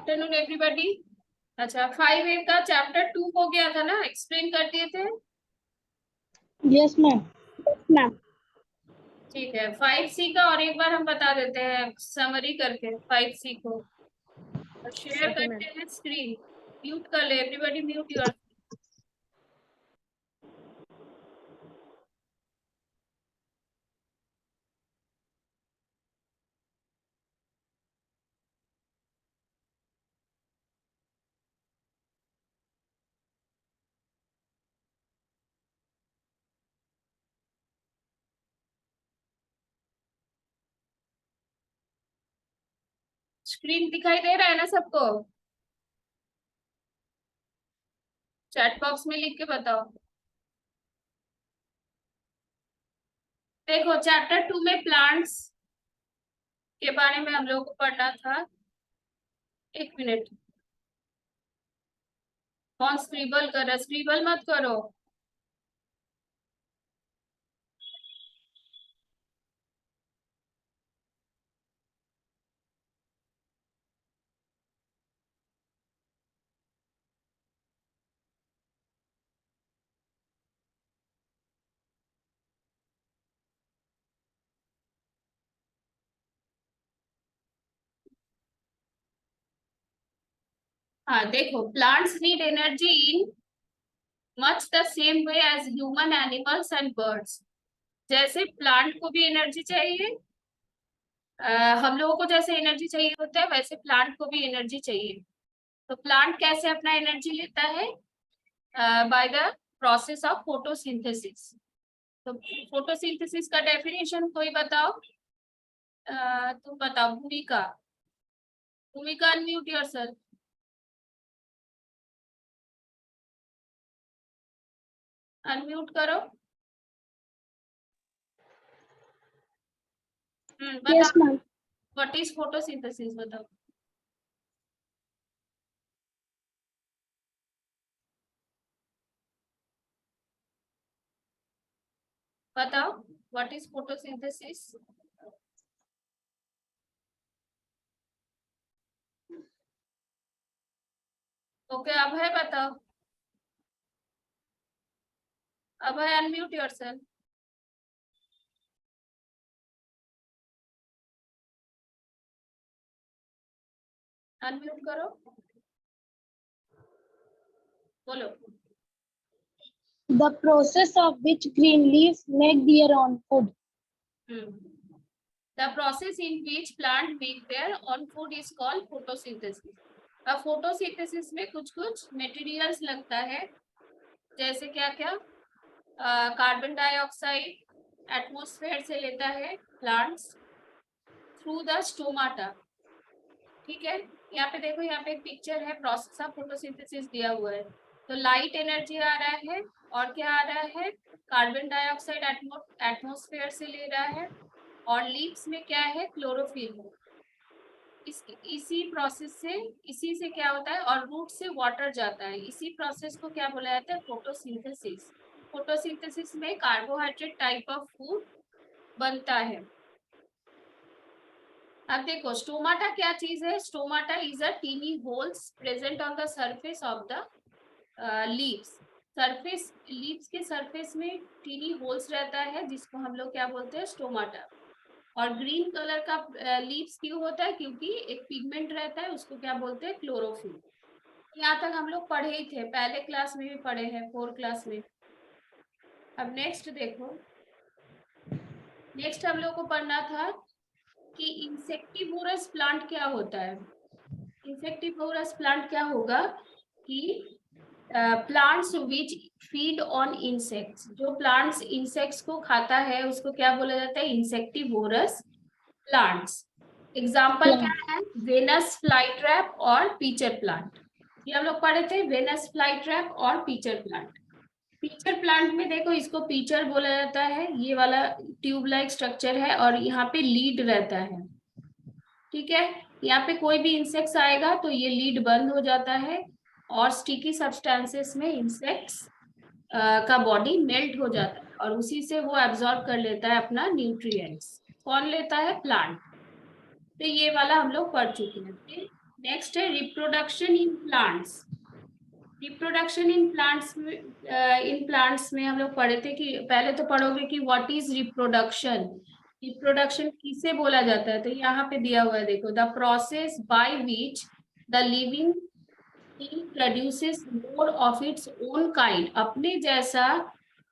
Afternoon everybody. अच्छा, 5A का chapter 2 हो गया था ना, एक्सप्लेन कर दिए थे। Yes ma'am. मैम ठीक है, 5C का और एक बार हम बता देते हैं समरी करके 5C को। और शेयर करते हैं स्क्रीन। म्यूट कर ले एवरीबॉडी, म्यूट योर। स्क्रीन दिखाई दे रहा है ना सबको? चैट बॉक्स में लिख के बताओ। देखो, चैप्टर 2 में प्लांट्स के बारे में हम लोग को पढ़ना था। एक मिनट, कौन स्क्रिबल कर रहा है? स्क्रिबल मत करो। हाँ देखो, plants need energy in much the same way as human, animals and birds. जैसे प्लांट को भी एनर्जी चाहिए, हम लोगों को जैसे एनर्जी चाहिए होता है वैसे प्लांट को भी एनर्जी चाहिए। तो प्लांट कैसे अपना एनर्जी लेता है? By the process of photosynthesis. तो फोटोसिंथेसिस का डेफिनेशन कोई बताओ? तुम बताओ, भूमिका। भूमिका, अनम्यूट योरसेल्फ। अनम्यूट करो। यस बताओ, मैम। What is photosynthesis? बताओ। बताओ, व्हाट इज फोटोसिंथेसिस? ओके, अब है, बताओ। अब है, अनम्यूट योरसेल्फ। अनम्यूट करो, बोलो। The process of which green leaves make their own food. The process in which plant make their own food is called photosynthesis. अब फोटोसिंथेसिस में कुछ कुछ मटेरियल्स लगता है, जैसे क्या क्या? कार्बन डाइऑक्साइड एटमॉस्फेयर से लेता है प्लांट्स थ्रू द स्टोमाटा। ठीक है, यहाँ पे देखो, यहाँ पे एक पिक्चर है, प्रोसेस ऑफ फोटोसिंथेसिस दिया हुआ है। तो लाइट एनर्जी आ रहा है, और क्या आ रहा है? कार्बन डाइऑक्साइड एटमॉस्फेयर से ले रहा है, और लीव्स में क्या है? क्लोरोफिल। इसी प्रोसेस से, इसी से क्या होता है? और रूट से वाटर जाता है। इसी प्रोसेस को क्या बोला जाता है? फोटोसिंथेसिस। फोटोसिंथेसिस में कार्बोहाइड्रेट टाइप ऑफ फूड बनता है। अब देखो, स्टोमाटा क्या चीज है? Stomata is a tiny holes present on the surface of the leaves. Surface, leaves के सरफेस में टीनी होल्स रहता है, जिसको हम लोग क्या बोलते हैं? स्टोमाटा। और ग्रीन कलर का लीव्स क्यों होता है? क्योंकि एक पिगमेंट रहता है, उसको क्या बोलते हैं? क्लोरोफिल। यहाँ तक हम लोग पढ़े ही थे, पहले क्लास में भी पढ़े हैं, 4th क्लास में। अब नेक्स्ट देखो, नेक्स्ट हम लोग को पढ़ना था कि इंसेक्टिवोरस प्लांट क्या होता है। इंसेक्टिवोरस प्लांट क्या होगा कि plants which feed on insects. जो प्लांट्स इंसेक्ट्स को खाता है उसको क्या बोला जाता है? Insectivorous plants. एग्जाम्पल क्या है? वेनस फ्लाईट्रैप और पीचर प्लांट। ये हम लोग पढ़े थे, वेनस फ्लाईट्रैप और पीचर प्लांट। पीचर प्लांट में देखो, इसको पीचर बोला जाता है, ये वाला ट्यूब लाइक स्ट्रक्चर है, और यहाँ पे लीड रहता है। ठीक है, यहाँ पे कोई भी इंसेक्ट्स आएगा तो ये लीड बंद हो जाता है, और स्टिकी सब्सटेंसेस में इंसेक्ट्स का बॉडी मेल्ट हो जाता है, और उसी से वो एब्जॉर्ब कर लेता है अपना न्यूट्रिएंट्स। कौन लेता है? प्लांट। तो ये वाला हम लोग पढ़ चुके हैं। नेक्स्ट है reproduction in plants. Reproduction in plants में हम लोग पढ़े थे कि पहले तो पढ़ोगे कि व्हाट इज रिप्रोडक्शन। रिप्रोडक्शन किसे बोला जाता है, तो यहाँ पे दिया हुआ है, देखो, the process by which the living thing produces more of its own kind. अपने जैसा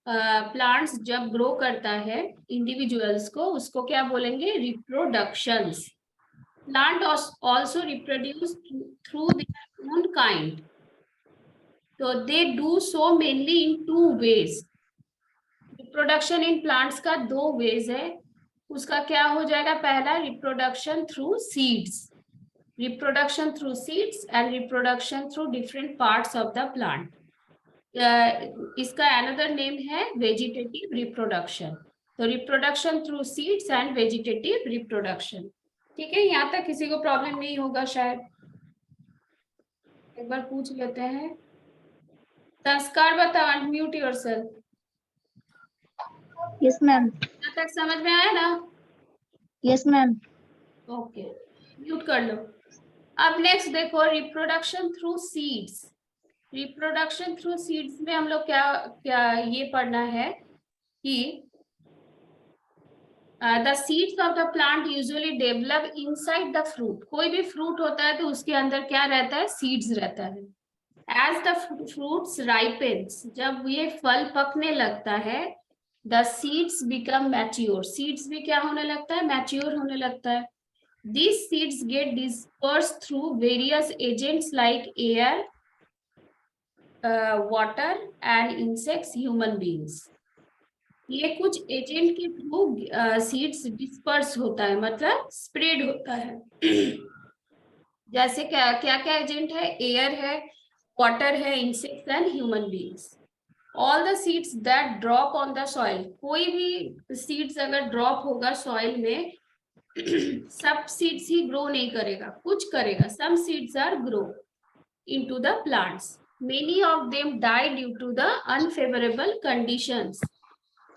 प्लांट्स जब ग्रो करता है इंडिविजुअल्स को, उसको क्या बोलेंगे, reproductions. Plant also reproduce through their own kind, so they do so mainly in two ways. Reproduction in plants का दो वेज है। उसका क्या हो जाएगा, पहला reproduction through seeds, reproduction through seeds and reproduction through different parts of the plant. इसका another name है वेजिटेटिव रिप्रोडक्शन। तो reproduction through seeds and vegetative reproduction. ठीक है, यहाँ तक किसी को प्रॉब्लम नहीं होगा शायद, एक बार पूछ लेते हैं। संस्कार बताओ, अनम्यूट योरसेल्फ। Yes ma'am. यहाँ तक समझ में आया ना? Yes ma'am. ओके, म्यूट कर लो। अब नेक्स्ट देखो, reproduction through seeds. Reproduction through seeds में हम लोग क्या क्या ये पढ़ना है कि the seeds of the plant usually develop inside the fruit. कोई भी फ्रूट होता है तो उसके अंदर क्या रहता है, सीड्स रहता है। एज द फ्रूट्स राइपेंस, जब ये फल पकने लगता है, the seeds become mature. Seeds भी क्या होने लगता है, मैच्योर होने लगता है। These seeds get dispersed through various agents like air, water and insects, human beings. ये कुछ एजेंट के थ्रू सीड्स डिस्पर्स होता है, मतलब स्प्रेड होता है। जैसे क्या क्या क्या एजेंट है, एयर है, वाटर है, insects and human beings. All the seeds that drop on the soil, कोई भी सीड्स अगर ड्रॉप होगा सॉइल में, सब सीड्स ही ग्रो नहीं करेगा, कुछ करेगा। Some seeds are grow into the plants, many of them die due to the unfavourable conditions.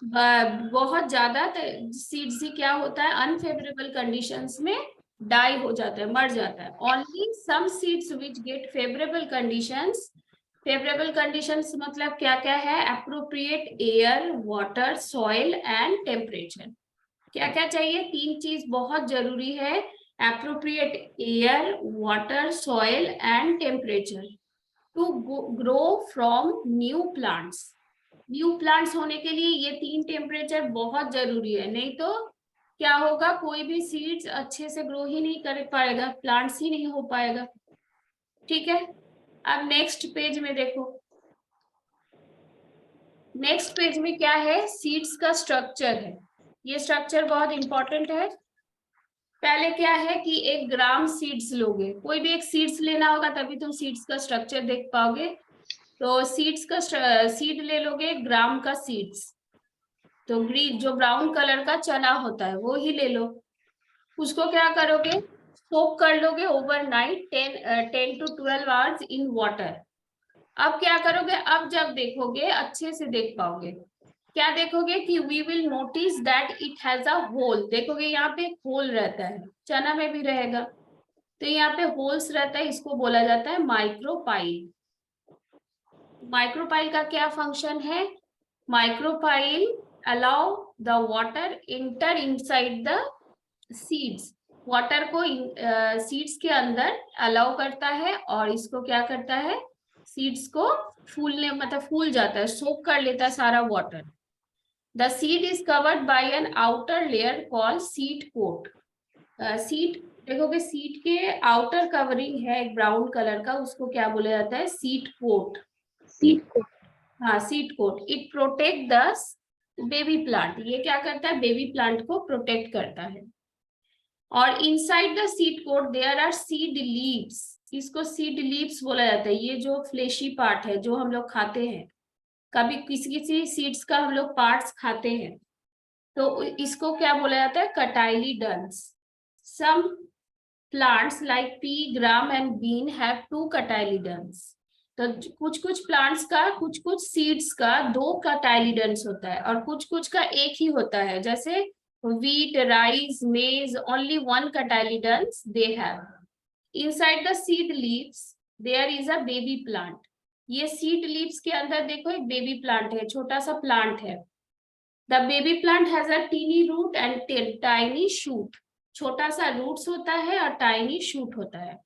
बहुत ज्यादा सीड्स ही क्या होता है, अनफेवरेबल कंडीशंस में डाई हो जाता है, मर जाता है। Only some seeds which get favourable conditions. Favourable conditions मतलब क्या क्या है, appropriate air, water, soil and temperature. क्या क्या चाहिए, तीन चीज बहुत जरूरी है, appropriate air, water, soil and temperature to grow from new plants. New plants होने के लिए ये तीन टेम्परेचर बहुत जरूरी है, नहीं तो क्या होगा, कोई भी सीड्स अच्छे से ग्रो ही नहीं कर पाएगा, प्लांट्स ही नहीं हो पाएगा। ठीक है, अब नेक्स्ट पेज में देखो। नेक्स्ट पेज में क्या है, सीड्स का स्ट्रक्चर है। ये स्ट्रक्चर बहुत इंपॉर्टेंट है। पहले क्या है कि एक ग्राम सीड्स लोगे, कोई भी एक सीड्स लेना होगा तभी तुम सीड्स का स्ट्रक्चर देख पाओगे। तो सीड्स का सीड ले लोगे, ग्राम का सीड्स, तो ग्रीन जो ब्राउन कलर का चना होता है वो ही ले लो। उसको क्या करोगे, सोक कर लोगे overnight 10 to 12 hours in water. अब क्या करोगे, अब जब देखोगे अच्छे से देख पाओगे। क्या देखोगे कि we will notice that it has a hole. देखोगे यहाँ पे एक होल रहता है, चना में भी रहेगा, तो यहाँ पे होल्स रहता है, इसको बोला जाता है माइक्रोपाइल। माइक्रोपाइल का क्या फंक्शन है, micropyle allow the water enter inside the seeds. Water को सीड्स के अंदर अलाउ करता है और इसको क्या करता है, सीड्स को फूलने, मतलब फूल जाता है, सोक कर लेता है सारा water. The seed is covered by an outer layer called seed coat. Seed, देखोगे सीड के आउटर कवरिंग है एक ब्राउन कलर का, उसको क्या बोला जाता है, सीड कोट। सीड कोट, हाँ seed coat. It protect the baby plant, ये क्या करता है, बेबी प्लांट को प्रोटेक्ट करता है। और inside the seed coat there are seed leaves. इसको सीड लीव्स बोला जाता है, ये जो फ्लेशी पार्ट है जो हम लोग खाते हैं, कभी किसी किसी सीड्स का हम लोग पार्ट्स खाते हैं, तो इसको क्या बोला जाता है, cotyledons. Some plants like pea, gram and bean have 2 cotyledons. तो कुछ कुछ प्लांट्स का, कुछ कुछ सीड्स का 2 कटाइलिडन्स होता है और कुछ कुछ का एक ही होता है। जैसे wheat, rice, maize, only 1 cotyledons they have. Inside the seed leaves there is a baby plant. ये सीड लीव्स के अंदर देखो एक बेबी प्लांट है, छोटा सा प्लांट है। The baby plant has a tiny root and tiny shoot. छोटा सा रूट्स होता है और टाइनी शूट होता है।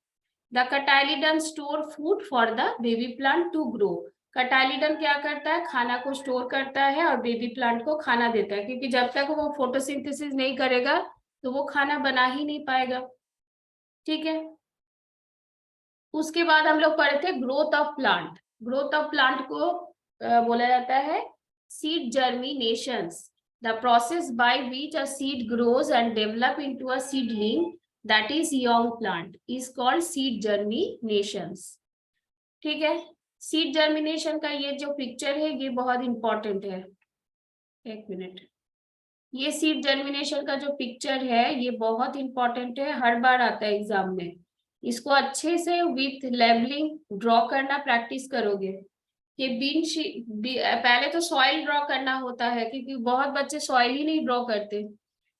The cotyledon store food for the baby plant to grow. Cotyledon क्या करता है, खाना को स्टोर करता है और बेबी प्लांट को खाना देता है, क्योंकि जब तक वो फोटोसिंथेसिस नहीं करेगा तो वो खाना बना ही नहीं पाएगा। ठीक है, उसके बाद हम लोग पढ़े थे growth of plant. Growth of plant को बोला जाता है seed germinations, the process by which a seed grows and develop into a seedling that is young plant is called seed germinations. ठीक है, सीड जर्मिनेशन का ये जो पिक्चर है ये बहुत इंपॉर्टेंट है। एक मिनट, ये सीड जर्मिनेशन का जो पिक्चर है ये बहुत इंपॉर्टेंट है, हर बार आता है एग्जाम में। इसको अच्छे से विथ लेबलिंग ड्रॉ करना प्रैक्टिस करोगे कि पहले तो सॉइल ड्रॉ करना होता है, क्योंकि बहुत बच्चे सॉइल ही नहीं ड्रॉ करते।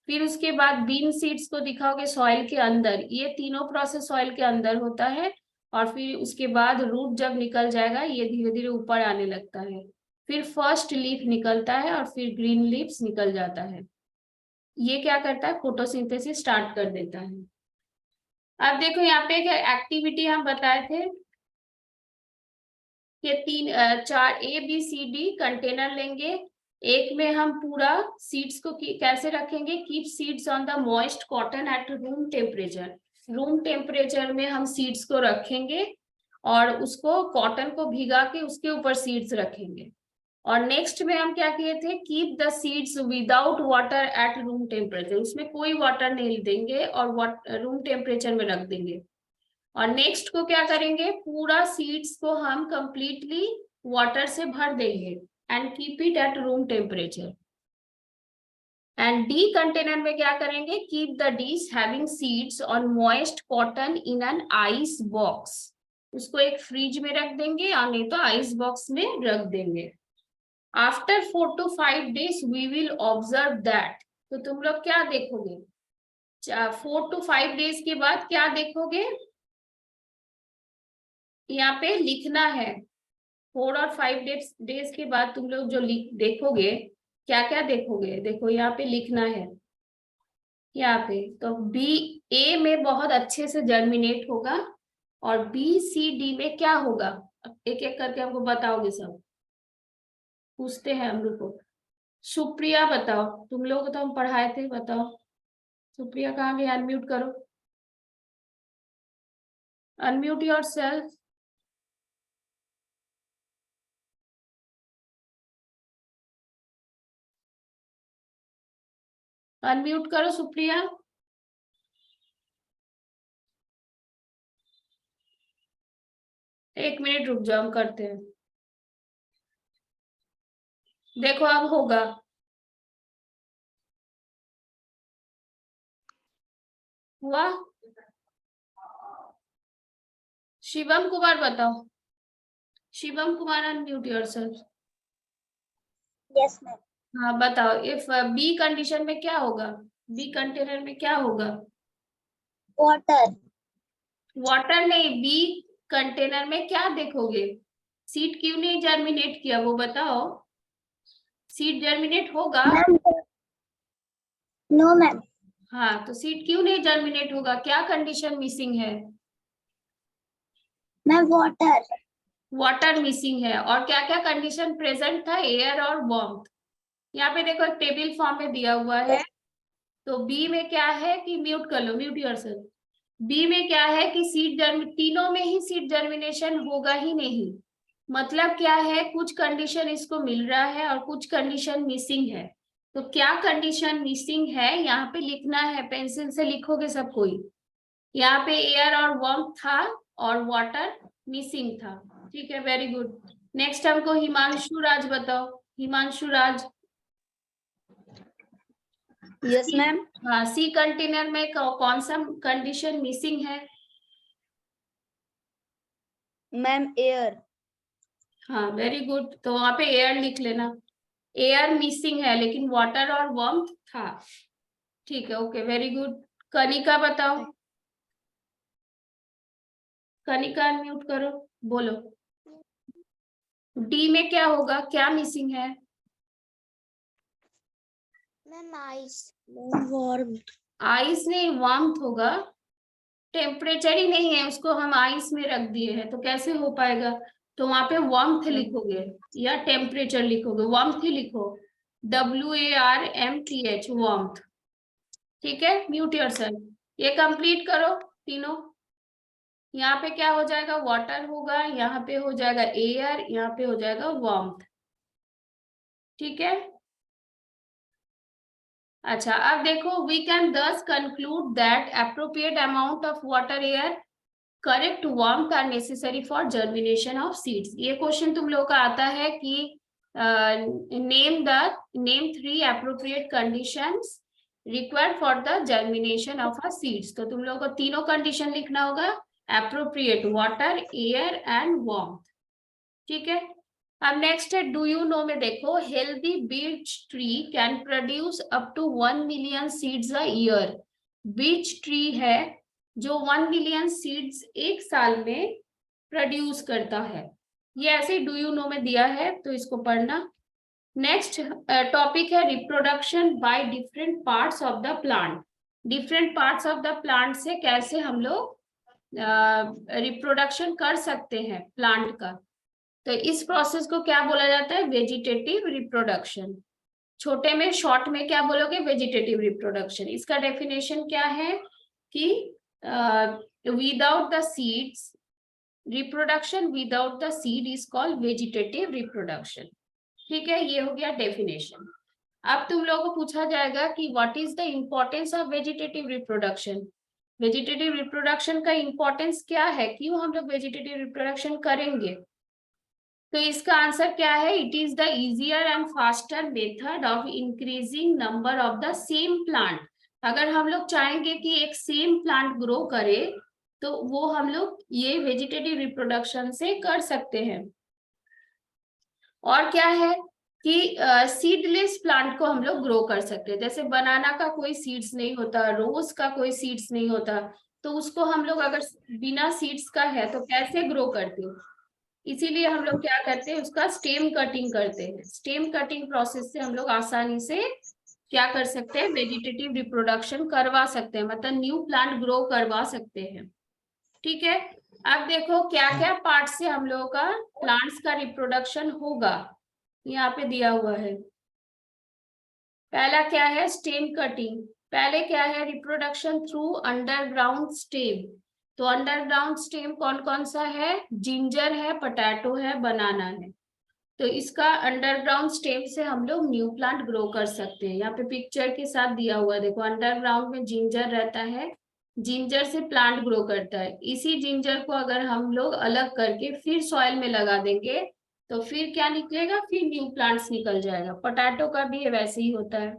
फिर उसके बाद बीन सीड्स को दिखाओगे सॉइल के अंदर, ये तीनों प्रोसेस सॉइल के अंदर होता है। और फिर उसके बाद रूट जब निकल जाएगा ये धीरे धीरे ऊपर आने लगता है, फिर फर्स्ट लीफ निकलता है और फिर ग्रीन लीव्स निकल जाता है। ये क्या करता है, फोटोसिंथेसिस स्टार्ट कर देता है। अब देखो यहाँ पे एक एक्टिविटी हम बताए थे कि चार ABCD कंटेनर लेंगे। एक में हम पूरा सीड्स को कैसे रखेंगे, keep seeds on the moist cotton at room temperature. Room temperature में हम सीड्स को रखेंगे और उसको कॉटन को भिगा के उसके ऊपर सीड्स रखेंगे। और नेक्स्ट में हम क्या किए थे, keep the seeds without water at room temperature, उसमें कोई वाटर नहीं देंगे और रूम टेम्परेचर में रख देंगे। और नेक्स्ट को क्या करेंगे, पूरा सीड्स को हम कंप्लीटली वाटर से भर देंगे and keep it at room temperature. And D container में क्या करेंगे, keep the dish having seeds on moist cotton in an ice box. उसको एक फ्रिज में रख देंगे और नहीं तो आइस बॉक्स में रख देंगे। After 4 to 5 days we will observe that। तो तुम लोग क्या देखोगे, 4 to 5 days के बाद क्या देखोगे, यहाँ पे लिखना है। 4 और 5 डेज के बाद तुम लोग जो देखोगे, क्या क्या देखोगे, देखो यहाँ पे लिखना है। यहाँ पे तो A में बहुत अच्छे से जर्मिनेट होगा और BCD में क्या होगा, एक एक करके हमको बताओगे सब। पूछते हैं हम लोग को। सुप्रिया बताओ, तुम लोग को तो हम पढ़ाए थे, बताओ सुप्रिया कहाँ गई, अनम्यूट करो, अनम्यूट योरसेल्फ। अनम्यूट करो सुप्रिया। एक मिनट रुक जाओ, हम करते हैं। देखो अब होगा, हुआ। शिवम कुमार बताओ, Shivam Kumar unmute yourself. Yes ma'am. हाँ बताओ, इफ बी कंडीशन में क्या होगा, बी कंटेनर में क्या होगा, वाटर। वाटर नहीं, बी कंटेनर में क्या देखोगे, सीड क्यों नहीं जर्मिनेट किया वो बताओ, सीड जर्मिनेट होगा। No ma'am. हाँ तो सीड क्यों नहीं जर्मिनेट होगा, क्या कंडीशन मिसिंग है, मैम वाटर। वाटर मिसिंग है। और क्या क्या कंडीशन प्रेजेंट था, एयर और वार्मथ। यहाँ पे देखो एक टेबल फॉर्म में दिया हुआ है। तो बी में क्या है कि म्यूट कर लो, म्यूट योरसेल्फ। बी में क्या है कि तीनों में ही सीड जर्मिनेशन होगा ही नहीं। मतलब क्या है, कुछ कंडीशन इसको मिल रहा है और कुछ कंडीशन मिसिंग है। तो क्या कंडीशन मिसिंग है यहाँ पे लिखना है, पेंसिल से लिखोगे सब कोई। यहाँ पे एयर और वार्म था और वाटर मिसिंग था। ठीक है, वेरी गुड। नेक्स्ट हमको हिमांशु राज बताओ, हिमांशु राज। Yes ma'am. हाँ, सी कंटेनर में कौन सा कंडीशन मिसिंग है, मैम एयर। हाँ वेरी गुड, तो वहां पे एयर लिख लेना। एयर मिसिंग है लेकिन वाटर और वार्मथ था। ठीक है, ओके वेरी गुड। कनिका बताओ। कनिका अनम्यूट करो, बोलो। डी में क्या होगा, क्या मिसिंग है? मैम आइस, वार्म, आइस नहीं, वार्मथ होगा। टेम्परेचर ही नहीं है, उसको हम आइस में रख दिए हैं, तो कैसे हो पाएगा? तो वहां पे वार्मथ लिखोगे या टेम्परेचर लिखोगे? वार्मथ ही लिखो, WARMTH, वार्मथ। ठीक है, म्यूट योरसेल्फ। ये कंप्लीट करो तीनों। यहाँ पे क्या हो जाएगा, वाटर होगा, यहाँ पे हो जाएगा एयर, यहाँ पे हो जाएगा वार्मथ। ठीक है, अच्छा अब देखो, we can thus conclude that appropriate amount of water, air, correct warmth are necessary for germination of seeds. ये क्वेश्चन तुम लोग का आता है कि name 3 appropriate conditions required for the germination of a seeds. तो तुम लोग को तीनों कंडीशन लिखना होगा, appropriate water, air and warmth. ठीक है, अब नेक्स्ट है डू यू नो में देखो, healthy beech tree can produce up to 1 million seeds a year. Beech tree है जो 1 मिलियन सीड्स एक साल में प्रोड्यूस करता है। ये ऐसे डू यू नो में दिया है, तो इसको पढ़ना। नेक्स्ट टॉपिक है reproduction by different parts of the plant. Different parts of the plant से कैसे हम लोग रिप्रोडक्शन कर सकते हैं प्लांट का। तो इस प्रोसेस को क्या बोला जाता है, वेजिटेटिव रिप्रोडक्शन। छोटे में शॉर्ट में क्या बोलोगे, वेजिटेटिव रिप्रोडक्शन। इसका डेफिनेशन क्या है कि without the seeds, reproduction without the seed is called vegetative reproduction. ठीक है, ये हो गया डेफिनेशन। अब तुम लोगों को पूछा जाएगा कि what is the importance of vegetative reproduction. Vegetative reproduction का इम्पोर्टेंस क्या है, क्यों हम लोग वेजिटेटिव रिप्रोडक्शन करेंगे? तो इसका आंसर क्या है, it is the easier and faster method of increasing number of the same plant. अगर हम लोग चाहेंगे कि एक सेम प्लांट ग्रो करे, तो वो हम लोग ये वेजिटेटिव रिप्रोडक्शन से कर सकते हैं। और क्या है कि सीडलेस प्लांट को हम लोग ग्रो कर सकते हैं। जैसे बनाना का कोई सीड्स नहीं होता, रोज का कोई सीड्स नहीं होता, तो उसको हम लोग अगर बिना सीड्स का है तो कैसे ग्रो करते हैं? इसीलिए हम लोग क्या करते हैं, उसका स्टेम कटिंग करते हैं। स्टेम कटिंग प्रोसेस से हम लोग आसानी से क्या कर सकते हैं, वेजिटेटिव रिप्रोडक्शन करवा सकते हैं, मतलब न्यू प्लांट ग्रो करवा सकते हैं। ठीक है, अब देखो क्या क्या पार्ट से हम लोगों का प्लांट्स का रिप्रोडक्शन होगा, यहाँ पे दिया हुआ है। पहला क्या है, स्टेम कटिंग। पहले क्या है, रिप्रोडक्शन थ्रू अंडरग्राउंड स्टेम। तो अंडरग्राउंड स्टेम कौन कौन सा है, जिंजर है, पोटैटो है, बनाना है। तो इसका अंडरग्राउंड स्टेम से हम लोग न्यू प्लांट ग्रो कर सकते हैं। यहाँ पे पिक्चर के साथ दिया हुआ है, देखो अंडरग्राउंड में जिंजर रहता है, जिंजर से प्लांट ग्रो करता है। इसी जिंजर को अगर हम लोग अलग करके फिर सॉइल में लगा देंगे, तो फिर क्या निकलेगा, फिर न्यू प्लांट्स निकल जाएगा। पोटैटो का भी वैसे ही होता है।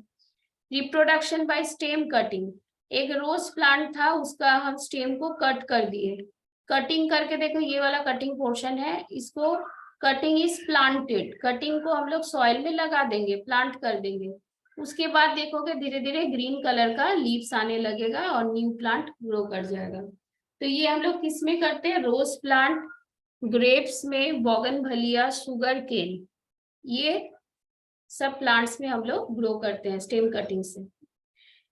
रिप्रोडक्शन बाय स्टेम कटिंग, एक रोज प्लांट था, उसका हम स्टेम को कट कर दिए। कटिंग करके देखो, ये वाला कटिंग पोर्शन है, इसको कटिंग इज प्लांटेड। कटिंग को हम लोग सॉइल में लगा देंगे, प्लांट कर देंगे। उसके बाद देखोगे धीरे धीरे ग्रीन कलर का लीव्स आने लगेगा और न्यू प्लांट ग्रो कर जाएगा। तो ये हम लोग किस में करते हैं, रोज प्लांट, ग्रेप्स में, बोगनवेलिया, शुगर केन, ये सब प्लांट्स में हम लोग ग्रो करते हैं स्टेम कटिंग से।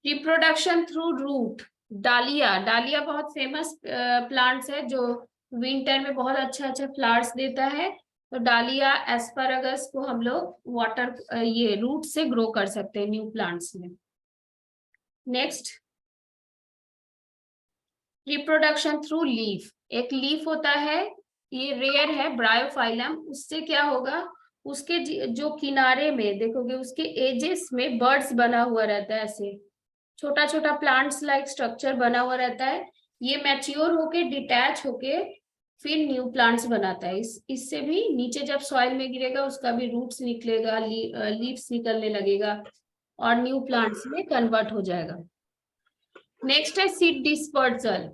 रिप्रोडक्शन थ्रू रूट, डालिया। डालिया बहुत फेमस प्लांट्स है जो विंटर में बहुत अच्छा फ्लावर्स देता है। तो डालिया, एस्परागस को हम लोग वाटर ये रूट से ग्रो कर सकते हैं न्यू प्लांट्स में। Next, reproduction through leaf. एक लीफ होता है, ये रेयर है, ब्रायोफाइलम। उससे क्या होगा, उसके जो किनारे में देखोगे, उसके एजेस में बर्ड्स बना हुआ रहता है, ऐसे छोटा छोटा प्लांट्स लाइक स्ट्रक्चर बना हुआ रहता है। ये मैच्योर होके डिटैच होके फिर न्यू प्लांट्स बनाता है। इससे भी नीचे जब सॉइल में गिरेगा, उसका भी रूट्स निकलेगा, लीव्स निकलने लगेगा और न्यू प्लांट्स में कन्वर्ट हो जाएगा। नेक्स्ट है सीड डिस्पर्सल।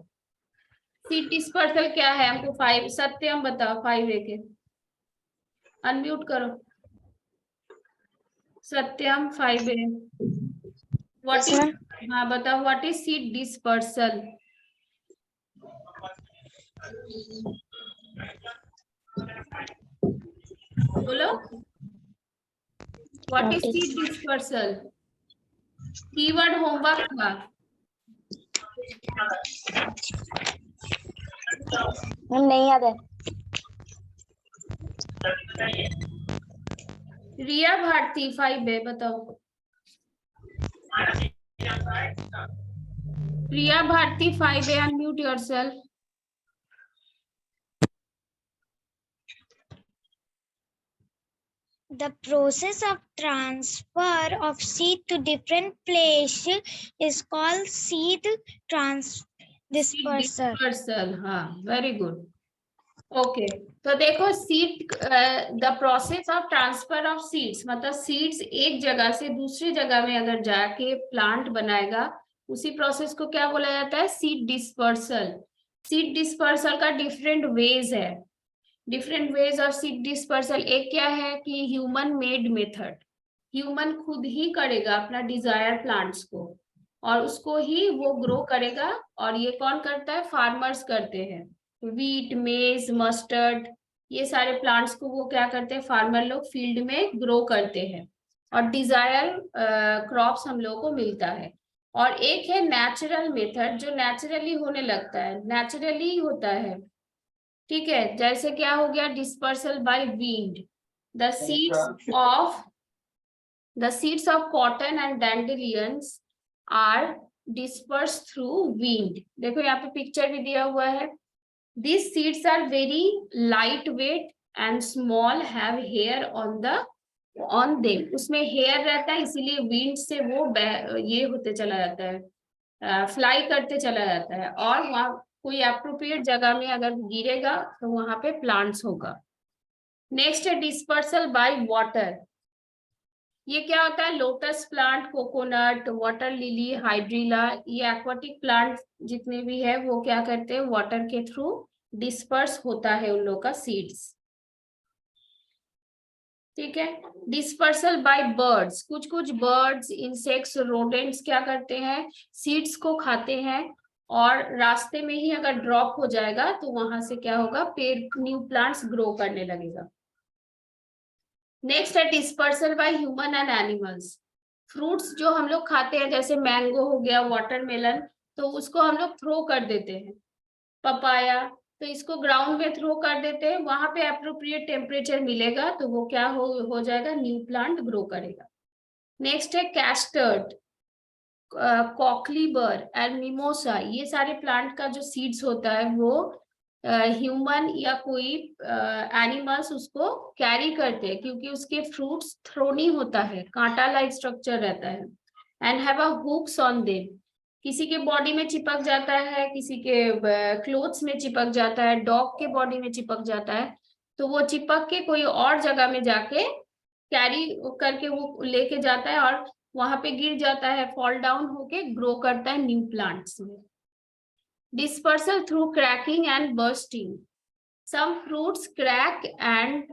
सीड डिस्पर्सल क्या है, हमको 5 सत्यम बताओ, 5A के अनम्यूट करो। सत्यम 5A, व्हाट इज, हाँ बताओ, व्हाट इज सीड डिस्पर्सल? बोलो, what is seed dispersal? Keyword homework था। नहीं याद है। रिया भारती 5 है, बताओ। रिया भारती 5 है, unmute yourself. The process of transfer of seed to different place is called seed dispersal. Dispersal, हाँ, वेरी गुड। ओके, तो देखो seed, the process of transfer of seeds, मतलब सीड्स एक जगह से दूसरी जगह में अगर जाके प्लांट बनाएगा, उसी प्रोसेस को क्या बोला जाता है? Seed dispersal. सीड डिस्पर्सल का डिफरेंट वेज है, different ways of seed dispersal. एक क्या है कि ह्यूमन मेड मेथड, ह्यूमन खुद ही करेगा अपना डिजायर प्लांट्स को और उसको ही वो ग्रो करेगा। और ये कौन करता है? फार्मर्स करते हैं। वीट, मेज, मस्टर्ड, ये सारे प्लांट्स को वो क्या करते हैं? फार्मर लोग फील्ड में ग्रो करते हैं और डिजायर क्रॉप्स हम लोगों को मिलता है। और एक है नेचुरल मेथड, जो नेचुरली होने लगता है, नेचुरली होता है, ठीक है। जैसे क्या हो गया? Dispersal by wind. The seeds of cotton and dandelions are disperse through wind. देखो यहाँ पे पिक्चर भी दिया हुआ है। These seeds are very lightweight and small, have hair on them. उसमें हेयर रहता है, इसीलिए विंड से वो ये होते चला जाता है, फ्लाई करते चला जाता है। और वहाँ कोई अप्रोप्रिएट जगह में अगर गिरेगा तो वहां पे प्लांट्स होगा। नेक्स्ट है डिस्पर्सल बाय वाटर। ये क्या होता है? Lotus plant, coconut, water lily, hydrilla, ये एक्वाटिक प्लांट जितने भी है वो क्या करते हैं? वाटर के थ्रू डिस्पर्स होता है उन लोग का सीड्स, ठीक है। डिस्पर्सल बाय बर्ड्स, कुछ कुछ बर्ड्स, इंसेक्ट्स, रोडेंट्स क्या करते हैं? सीड्स को खाते हैं और रास्ते में ही अगर ड्रॉप हो जाएगा तो वहां से क्या होगा? पेड़, न्यू प्लांट्स ग्रो करने लगेगा। नेक्स्ट है dispersal bye human and animals. Fruits जो हम लोग खाते हैं, जैसे मैंगो हो गया, वाटरमेलन, तो उसको हम लोग थ्रो कर देते हैं। पपाया, तो इसको ग्राउंड में थ्रो कर देते हैं, वहां पे अप्रोप्रिएट टेम्परेचर मिलेगा तो वो क्या हो जाएगा? न्यू प्लांट ग्रो करेगा। नेक्स्ट है कैस्टर्ड, कॉकलीबर एंड मिमोसा, ये सारे प्लांट का जो सीड्स होता है वो ह्यूमन या कोई एनिमल्स उसको कैरी करते हैं, क्योंकि उसके फ्रूट्स थ्रोनी होता है, कांटा लाइक स्ट्रक्चर रहता है। And have a hooks on them, किसी के बॉडी में चिपक जाता है, किसी के क्लोथ्स में चिपक जाता है, डॉग के बॉडी में चिपक जाता है, तो वो चिपक के कोई और जगह में जाके कैरी करके वो लेके जाता है और वहां पे गिर जाता है, फॉल डाउन होके ग्रो करता है न्यू प्लांट्स में। Dispersal through cracking and bursting, some fruits crack and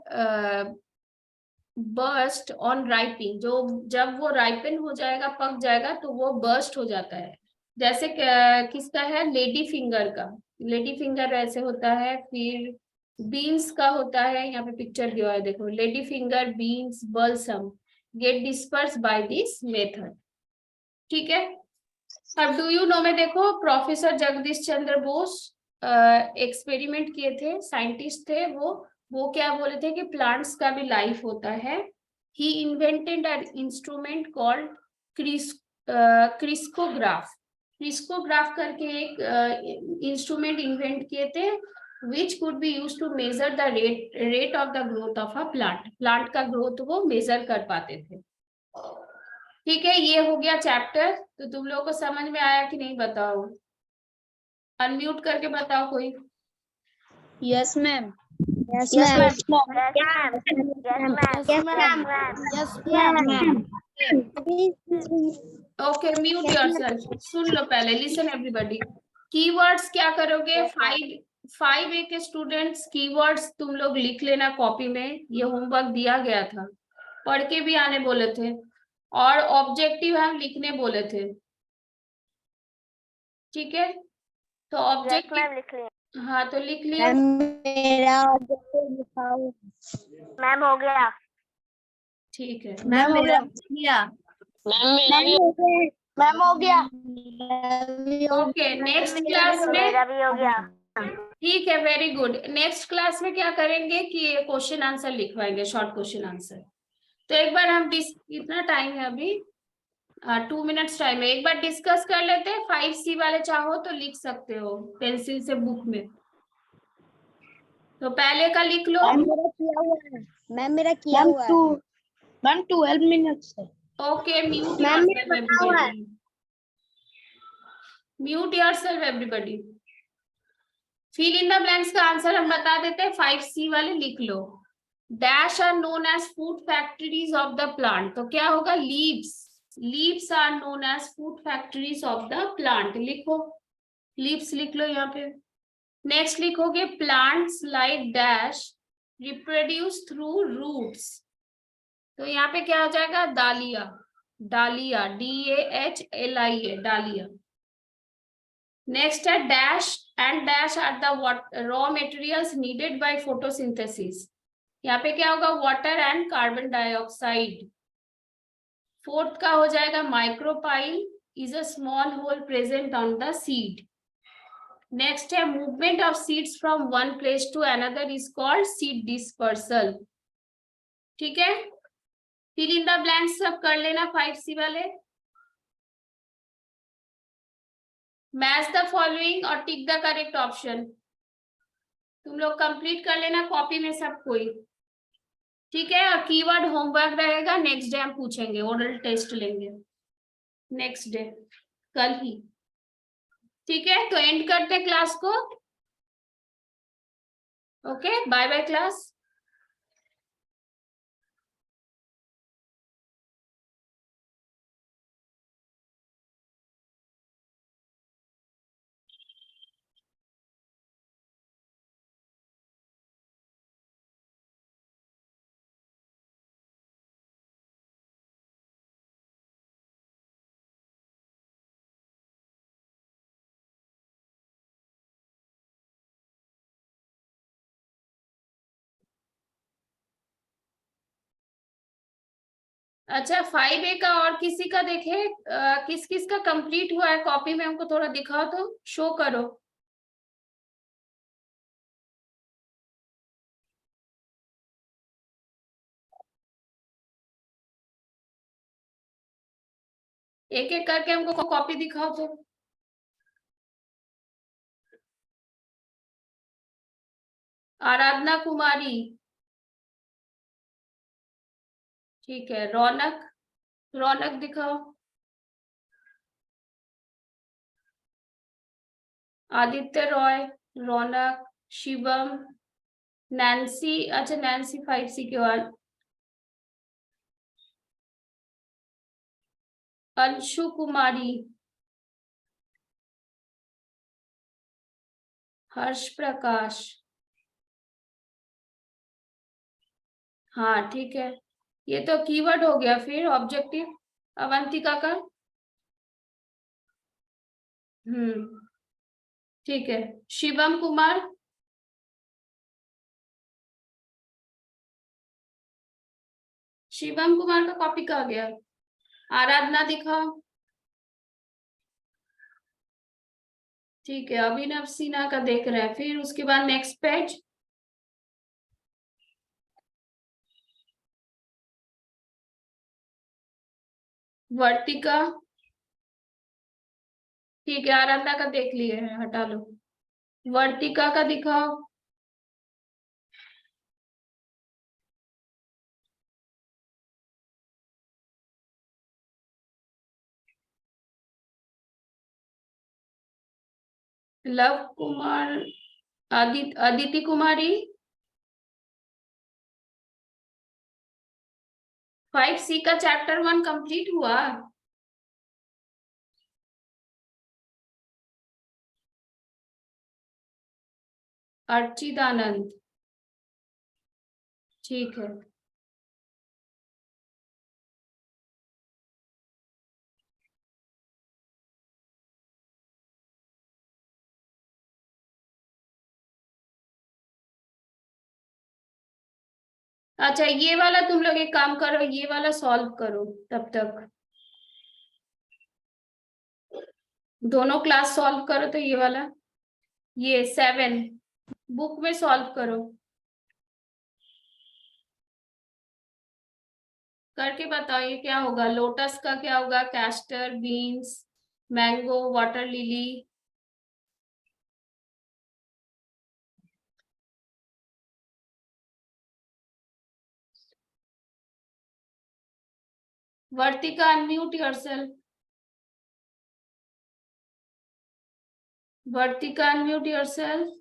burst on ripening, जो जब वो राइपन हो जाएगा, पक जाएगा, तो वो बर्स्ट हो जाता है। जैसे किसका है? लेडी फिंगर का, लेडी फिंगर ऐसे होता है। फिर बीन्स का होता है, यहाँ पे पिक्चर दिया है देखो, lady finger, beans, balsam get disperse by this method, ठीक है। अब डू यू नो में देखो, प्रोफेसर जगदीश चंद्र बोस एक्सपेरिमेंट किए थे, साइंटिस्ट थे वो क्या बोले थे कि प्लांट्स का भी लाइफ होता है। ही इन्वेंटेड एन इंस्ट्रूमेंट कॉल्ड क्रिस्कोग्राफ। क्रिस्कोग्राफ करके एक इंस्ट्रूमेंट इन्वेंट किए थे, which could be used to measure the rate of the growth of a plant. Plant का ग्रोथ वो मेजर कर पाते थे, ठीक है। ये हो गया चैप्टर। तो तुम लोगों को समझ में आया कि नहीं? बताओ, अनम्यूट करके बताओ कोई। Yes ma'am. Yes, ma'am. Yes, ma'am. Okay, mute yourself. सुन लो पहले, लिसन एवरीबॉडी। कीवर्ड्स क्या करोगे? 5A के स्टूडेंट्स कीवर्ड्स तुम लोग लिख लेना कॉपी में, ये होमवर्क दिया गया था, पढ़ के भी आने बोले थे, और ऑब्जेक्टिव हम लिखने बोले थे, ठीक है। तो ऑब्जेक्टिव हाँ तो लिख लियो। मेरा ऑब्जेक्टिव लिखा हुआ। मैम हो गया। ठीक है। मैम हो गया। मैम हो गया। मैम हो गया। ओके, नेक्स्ट क्लास में मेरा भी हो गया। ठीक है, वेरी गुड। नेक्स्ट क्लास में क्या करेंगे कि क्वेश्चन आंसर लिखवाएंगे, शॉर्ट क्वेश्चन आंसर। तो एक बार हम कितना टाइम है अभी? 2 मिनट्स टाइम है। एक बार डिस्कस कर लेते हैं। 5C वाले चाहो तो लिख सकते हो पेंसिल से बुक में। तो पहले का लिख लो। मैम मेरा किया हुआ है। मैम मेरा किया हुआ है। मैम 12 मिनट्स है। ओके, म्यूट मैम मेरा योरसेल्फ बचा हुआ है। Everybody. Mute yourself everybody. Fill in the blanks का आंसर हम बता देते हैं। 5C वाले लिख लो। Dash are known as food factories of the plant. तो क्या होगा? Leaves. Leaves are known as food factories of the plant. लिखो, लीव्स लिख लो यहाँ पे। नेक्स्ट लिखोगे plants like dash reproduce through roots. तो यहाँ पे क्या हो जाएगा? डालिया। डालिया, DAHLIA, डालिया। नेक्स्ट है dash and dash are the raw materials needed by photosynthesis. यहाँ पे क्या होगा? Water and carbon dioxide. Fourth का हो जाएगा micropyle is a small hole present on the seed. Next है movement of seeds from one place to another is called seed dispersal. ठीक है, फिल इन द ब्लैंक्स सब कर लेना 5C वाले। मैच द फॉलोइंग और टिक द करेक्ट ऑप्शन। तुम लोग कंप्लीट कर लेना कॉपी में सब कोई। ठीक है, और कीवर्ड होमवर्क रहेगा, नेक्स्ट डे हम पूछेंगे, ओरल टेस्ट लेंगे नेक्स्ट डे, कल ही। ठीक है, तो एंड करते क्लास को। Okay, bye bye class. अच्छा, 5A का और किसी का देखे, किस किस का कंप्लीट हुआ है कॉपी में, हमको थोड़ा दिखाओ तो, शो करो। एक एक करके हमको कॉपी दिखाओ तो। आराधना कुमारी, ठीक है। रौनक, रौनक दिखाओ। आदित्य रॉय, रौनक, शिवम, नैन्सी। अच्छा, नैन्सी 5C के बाद। अंशु कुमारी, हर्ष प्रकाश। हाँ ठीक है, ये तो कीवर्ड हो गया। फिर ऑब्जेक्टिव अवंतिका का। ठीक है। शिवम कुमार, शिवम कुमार का कॉपी कहा गया? आराधना दिखाओ। ठीक है, अभिनव सिन्हा का देख रहे हैं। फिर उसके बाद नेक्स्ट पेज। वर्तिका, ठीक है। आराधना का देख लिए हैं, हटा लो। वर्तिका का दिखाओ। लव कुमार, अदिति कुमारी। 5C का चैप्टर 1 कंप्लीट हुआ। अर्चिदानंद, ठीक है। अच्छा ये वाला तुम लोग एक काम करो, ये वाला सॉल्व करो तब तक, दोनों क्लास सॉल्व करो। तो ये वाला, ये 7 बुक में सॉल्व करो, करके बताओ ये क्या होगा। लोटस का क्या होगा? Castor, beans, mango, water lily. Vartika unmute yourself, Vartika unmute yourself.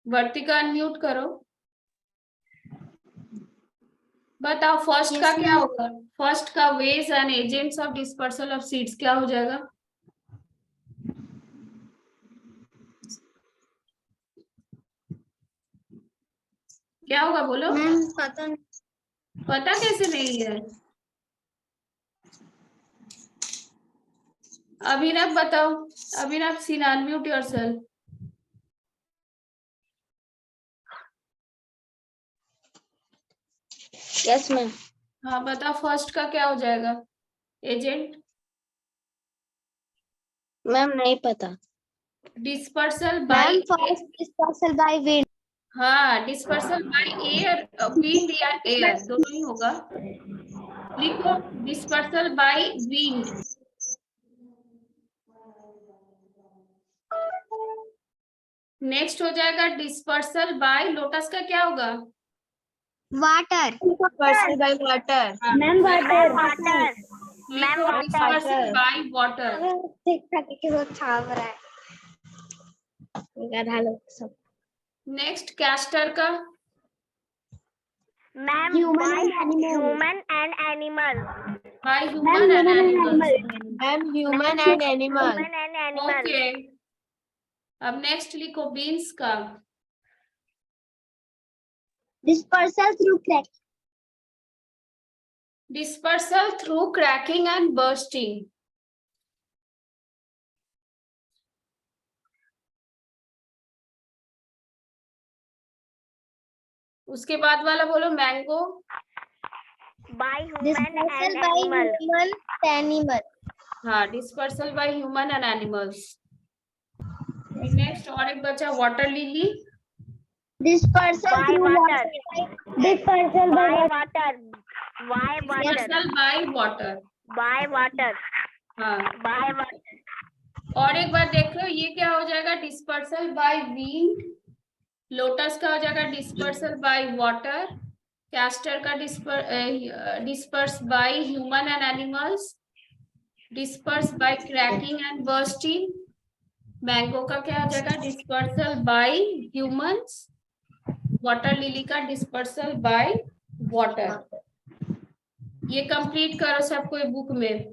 Vartika unmute करो, बताओ फर्स्ट Yes, का क्या ma'am. होगा? फर्स्ट का ways and agents of dispersal of seeds क्या हो जाएगा? क्या होगा बोलो? मैम पता नहीं. पता कैसे नहीं है? अभिनव बताओ, अभिनव सीन अनम्यूट योरसेल्फ। Yes ma'am. हाँ बताओ फर्स्ट का क्या हो जाएगा? एजेंट मैम नहीं पता। Dispersal by, first dispersal by wind. हाँ डिस्पर्सल बाय एयर, विंड या एयर दोनों ही होगा। लिखो डिस्पर्सल बाय विंड। नेक्स्ट हो जाएगा डिस्पर्सल बाय, लोटस का क्या होगा? Water. Dispersal by water. Ma'am water. लिखो डिस्पर्सल बाय वाटर। ठीक ठाक वो छाप रहा है. गधा लोग सब। नेक्स्ट कैस्टर का, Ma'am, human and animal. Bye human and animals. Ma'am human and animal. Human and animal. Okay, अब नेक्स्ट लिखो बीन्स का, Dispersal through crack. Dispersal through cracking and bursting. उसके बाद वाला बोलो mango. By human and animal. Human animal. हाँ dispersal bye human and animals. Next और एक बचा water lily. Dispersal through water. Dispersal by water. By water. Dispersal by water. By water. हाँ By water. और एक बार देखो ये क्या हो जाएगा? Dispersal by wind. लोटस का हो जाएगा डिस्पर्सल बाय वाटर। कैस्टर का disperse by human and animals. Disperse by cracking and bursting. Mango का क्या हो जाएगा? Dispersal by humans. Water lily का डिस्पर्सल बाय वाटर। ये कंप्लीट करो सबको बुक में।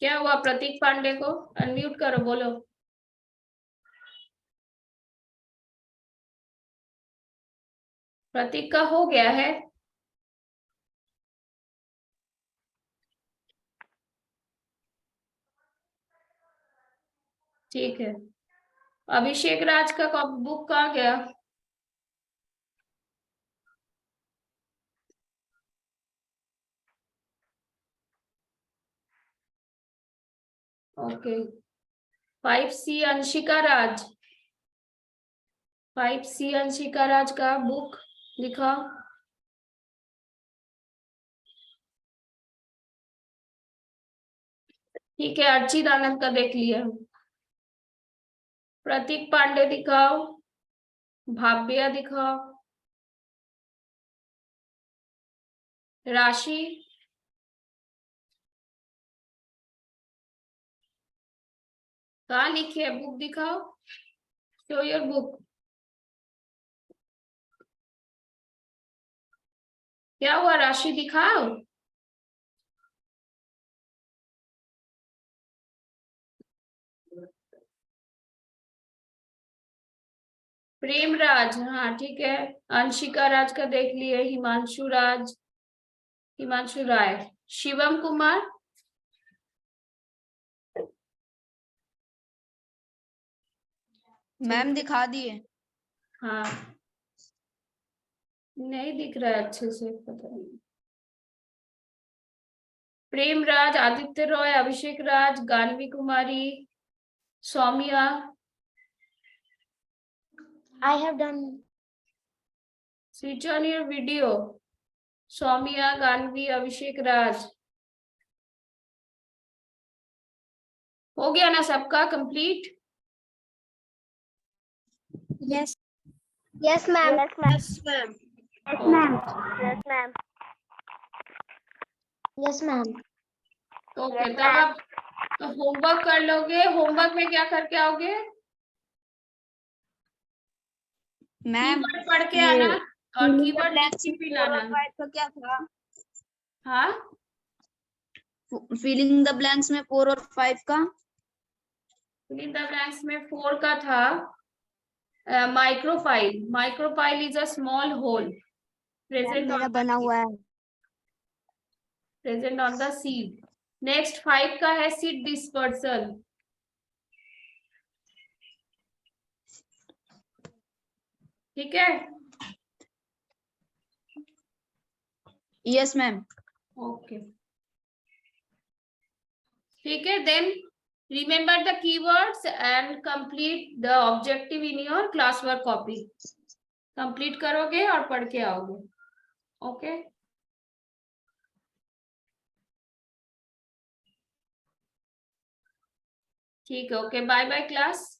क्या हुआ? प्रतीक पांडे को अनम्यूट करो, बोलो। प्रतीक का हो गया है? ठीक है। अभिषेक राज का बुक कहाँ गया? ओके 5C अंशिका राज, 5C अंशिका राज का बुक दिखाओ। ठीक है अर्चित आनंद का देख लिया। प्रतीक पांडे दिखाओ, भाव्या दिखाओ, राशि, कहाँ लिखी है बुक दिखाओ, शो योर बुक। क्या हुआ राशि दिखाओ। प्रेमराज, हाँ ठीक है। अंशिका राज का देख लिए। हिमांशु राज, हिमांशु राय। शिवम कुमार, मैम दिखा दिए। हाँ नहीं दिख रहा है अच्छे से, पता नहीं। Premraj, Aditya Roy, Abhishek Raj, Ganvi Kumari, Saumya. I have done. Switch on your video. Saumya, Ganvi, Abhishek Raj. हो गया ना सबका complete? Yes. Yes, ma'am. Yes, ma'am. Yes, ma'am. Yes, ma'am. Yes, ma'am. Yes, ma'am. Okay, तब आप होमवर्क कर लोगे। होमवर्क में क्या करके आओगे? मैम कीवर्ड पढ़ के ये आना और filling the कीवर्ड लिख blanks के में भी 4 और लाना। 5 का क्या था? हाँ, फिलिंग द ब्लैंक्स में 4 और 5 का? फिलिंग द ब्लैंक्स में 4 का था micropyle. Micropyle is a small hole present मेरा ऑन बना हुआ है। Present on the seed. Next 5 का है सीड डिस्पर्सल। ठीक है, यस मैम। ओके ठीक है। Then remember the keywords and complete the objective in your class work copy. Complete करोगे और पढ़ के आओगे। ओके ठीक है, ओके बाय बाय क्लास।